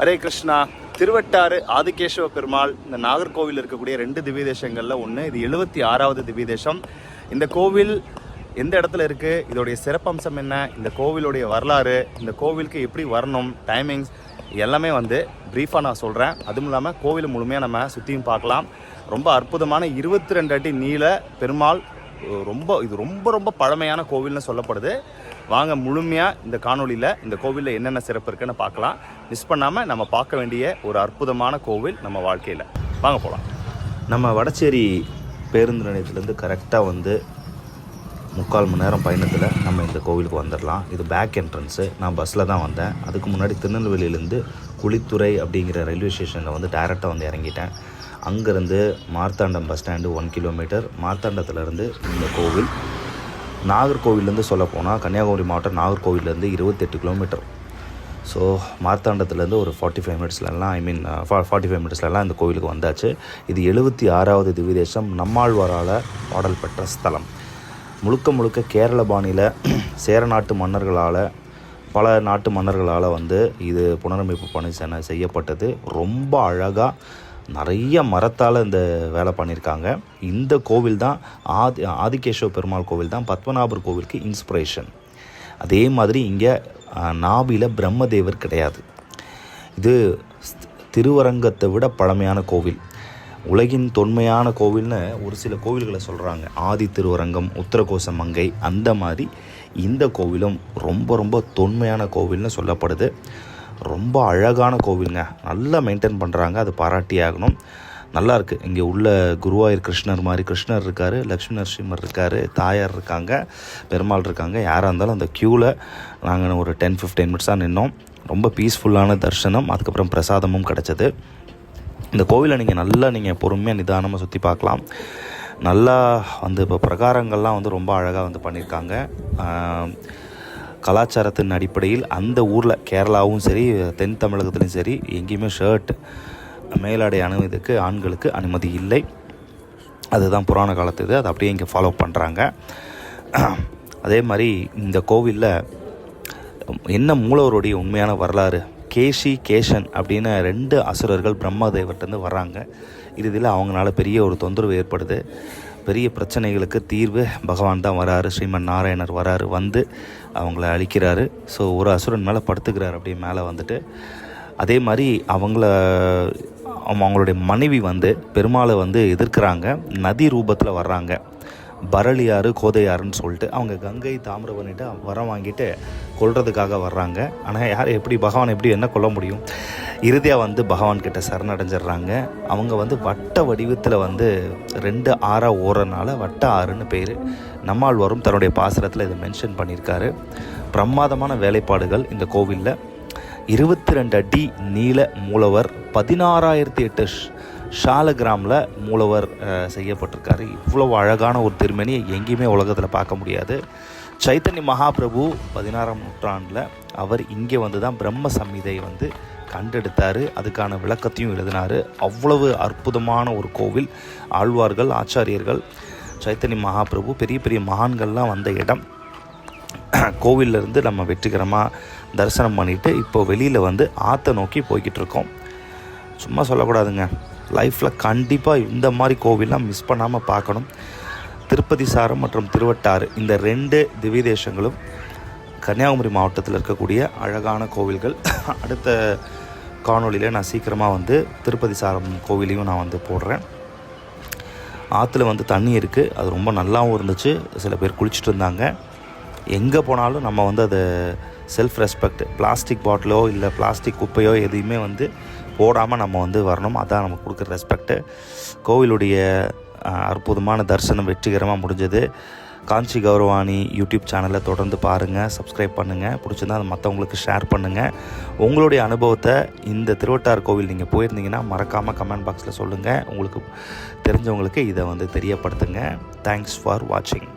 ஹரே கிருஷ்ணா. திருவட்டாறு ஆதிகேசவ பெருமாள் இந்த நாகர்கோவில் இருக்கக்கூடிய 2 திவ்ய தேசங்களில் ஒன்று. இது 76வது திவ்ய தேசம். இந்த கோவில் எந்த இடத்துல இருக்குது, இதோடைய சிறப்பம்சம் என்ன, இந்த கோவிலுடைய வரலாறு, இந்த கோவிலுக்கு எப்படி வரணும், டைமிங்ஸ் எல்லாமே ப்ரீஃபாக நான் சொல்கிறேன். அதுவும் இல்லாமல் கோவில் முழுமையாக நம்ம சுற்றியும் பார்க்கலாம். ரொம்ப அற்புதமான 22 அடி நீள பெருமாள். இது ரொம்ப ரொம்ப பழமையான கோவில்னு சொல்லப்படுது. வாங்க முழுமையாக இந்த காணொலியில் இந்த கோவிலில் என்னென்ன சிறப்பு இருக்குன்னு பார்க்கலாம். மிஸ் பண்ணாமல் நம்ம பார்க்க வேண்டிய ஒரு அற்புதமான கோவில் நம்ம வாழ்க்கையில். வாங்க போகலாம். நம்ம வடச்சேரி பேருந்து நிலையத்துலேருந்து கரெக்டாக 3/4 மணி நேரம் பயணத்தில் நம்ம இந்த கோவிலுக்கு வந்துடலாம். இது பேக் என்ட்ரன்ஸு. நான் பஸ்ஸில் தான் வந்தேன். அதுக்கு முன்னாடி திருநெல்வேலியிலேருந்து குளித்துறை அப்படிங்கிற ரயில்வே ஸ்டேஷனில் டேரெக்டாக இறங்கிட்டேன். அங்கேருந்து மார்த்தாண்டம் பஸ் ஸ்டாண்டு 1 கிலோமீட்டர். மார்த்தாண்டத்துலேருந்து இந்த கோவில். நாகர்கோவிலேருந்து சொல்லப்போனால் கன்னியாகுமரி மாவட்டம் நாகர்கோவிலேருந்து 28 கிலோமீட்டர். ஸோ மார்த்தாண்டத்துலேருந்து ஒரு 45 மினிட்ஸ்லலாம் இந்த கோவிலுக்கு வந்தாச்சு. இது 76வது திவ்ய தேசம். நம்மாழ்வாரால் பாடல் பெற்ற ஸ்தலம். முழுக்க கேரள பாணியில் சேர நாட்டு மன்னர்களால், பல நாட்டு மன்னர்களால் இது புனரமைப்பு பணி செய்யப்பட்டது. ரொம்ப அழகாக நிறைய மரத்தால் இந்த வேலை பண்ணியிருக்காங்க. இந்த கோவில் தான் ஆதிகேசவ பெருமாள் கோவில் தான் பத்மநாபர் கோவிலுக்கு இன்ஸ்பிரேஷன். அதே மாதிரி இங்கே நாபியில் பிரம்மதேவர் கிடையாது. இது திருவரங்கத்தை விட பழமையான கோவில். உலகின் தொன்மையான கோவில்னு ஒரு சில கோவில்களை சொல்கிறாங்க. ஆதி திருவரங்கம், உத்தரகோச மங்கை, அந்த மாதிரி இந்த கோவிலும் ரொம்ப தொன்மையான கோவில்னு சொல்லப்படுது. ரொம்ப அழகான கோவிலுங்க. நல்லா மெயின்டைன் பண்ணுறாங்க, அது பாராட்டி ஆகணும். நல்லா இருக்குது. இங்கே உள்ள குருவாயூர் கிருஷ்ணர் மாதிரி கிருஷ்ணர் இருக்கார், லக்ஷ்மி நரசிம்மர் இருக்கார், தாயார் இருக்காங்க, பெருமாள் இருக்காங்க. யாராக இருந்தாலும் அந்த க்யூவில் நாங்கள் ஒரு 10-15 மினிட்ஸாக நின்னோம். ரொம்ப பீஸ்ஃபுல்லான தரிசனம். அதுக்கப்புறம் பிரசாதமும் கிடச்சிது. இந்த கோவிலை நீங்கள் பொறுமையாக நிதானமாக சுற்றி பார்க்கலாம். நல்லா இப்போ பிரகாரங்கள்லாம் ரொம்ப அழகாக பண்ணியிருக்காங்க. கலாச்சாரத்தின் அடிப்படையில் அந்த ஊரில் கேரளாவும் சரி, தென் தமிழகத்துலேயும் சரி, எங்கேயுமே ஷர்ட் மேலாடை அணிவதற்கு ஆண்களுக்கு அனுமதி இல்லை. அதுதான் புராண காலத்து இது. அதை அப்படியே இங்கே ஃபாலோ பண்ணுறாங்க. அதே மாதிரி இந்த கோவிலில் என்ன மூலவருடைய உண்மையான வரலாறு, கேசன் அப்படின்னு 2 அசுரர்கள் பிரம்மதேவர்கிட்டருந்து வர்றாங்க. இறுதியில் அவங்களால பெரிய ஒரு தொந்தரவு ஏற்படுது. பெரிய பிரச்சனைகளுக்கு தீர்வு பகவான் தான் வராரு. ஸ்ரீமன் நாராயணர் வராரு, அவங்கள அழிக்கிறாரு. ஸோ ஒரு அசுரன் மேலே படுத்துக்கிறார். அப்படியே மேலே அதே மாதிரி அவங்களுடைய மனைவி பெருமாளை எதிர்க்கிறாங்க. நதி ரூபத்தில் வர்றாங்க. பரளியாறு கோதையாறுன்னு சொல்லிட்டு அவங்க கங்கை தாமிரபரணிட்டு வரம் வாங்கிட்டு கொல்றதுக்காக வர்றாங்க. ஆனால் பகவான் எப்படி என்ன கொல்ல முடியும்? இறுதியாக பகவான்கிட்ட சரணடைஞ்சிடுறாங்க. அவங்க வட்ட வடிவத்தில் 2 ஆறாக ஓரனால வட்ட ஆறுன்னு பேர். நம்மாழ்வாரும் தன்னுடைய பாசுரத்தில் இதை மென்ஷன் பண்ணியிருக்காரு. பிரமாதமான வேலைப்பாடுகள் இந்த கோவிலில். 22 அடி நீள மூலவர், 16,008 ஷாலகிராமில் மூலவர் செய்யப்பட்டிருக்காரு. இவ்வளவு அழகான ஒரு திருமணியை எங்கேயுமே உலகத்தில் பார்க்க முடியாது. சைத்தன்ய மகாபிரபு 16ஆம் நூற்றாண்டில் அவர் இங்கே தான் பிரம்ம சம்ஹிதை கண்டெடுத்தார். அதுக்கான விளக்கத்தையும் எழுதினார். அவ்வளவு அற்புதமான ஒரு கோவில். ஆழ்வார்கள், ஆச்சாரியர்கள், சைத்தன்ய மகாபிரபு, பெரிய மகான்கள்லாம் வந்த இடம். கோவிலிருந்து நம்ம வெற்றிகரமாக தரிசனம் பண்ணிவிட்டு இப்போ வெளியில் ஆற்றை நோக்கி போய்கிட்டு இருக்கோம். சும்மா சொல்லக்கூடாதுங்க. லைஃப்பில் கண்டிப்பாக இந்த மாதிரி கோவில்லாம் மிஸ் பண்ணாமல் பார்க்கணும். திருப்பதி சாரம் மற்றும் திருவட்டாறு இந்த 2 திவ்ய தேசங்களும் கன்னியாகுமரி மாவட்டத்தில் இருக்கக்கூடிய அழகான கோவில்கள். அடுத்த காணொலியில் நான் சீக்கிரமாக திருப்பதி சாரம் கோவிலையும் நான் போடுறேன். ஆற்றுல தண்ணி இருக்குது. அது ரொம்ப நல்லாவும் இருந்துச்சு. சில பேர் குளிச்சுட்டு இருந்தாங்க. எங்கே போனாலும் நம்ம அதை செல்ஃப் ரெஸ்பெக்ட், பிளாஸ்டிக் பாட்டிலோ இல்லை பிளாஸ்டிக் குப்பையோ எதையுமே போடாமல் நம்ம வரணும். அதான் நமக்கு கொடுக்குற ரெஸ்பெக்ட்டு. கோவிலுடைய அற்புதமான தரிசனம் வெற்றிகரமாக முடிஞ்சது. காஞ்சி கௌரவாணி யூடியூப் சேனலை தொடர்ந்து பாருங்கள், சப்ஸ்கிரைப் பண்ணுங்கள். பிடிச்சிருந்தா அதை மற்றவங்களுக்கு ஷேர் பண்ணுங்கள். உங்களுடைய அனுபவத்தை இந்த திருவட்டார் கோவில் நீங்கள் போயிருந்தீங்கன்னா மறக்காமல் கமெண்ட் பாக்ஸில் சொல்லுங்கள். உங்களுக்கு தெரிஞ்சவங்களுக்கு இதை தெரியப்படுத்துங்க. தேங்க்ஸ் ஃபார் வாட்சிங்.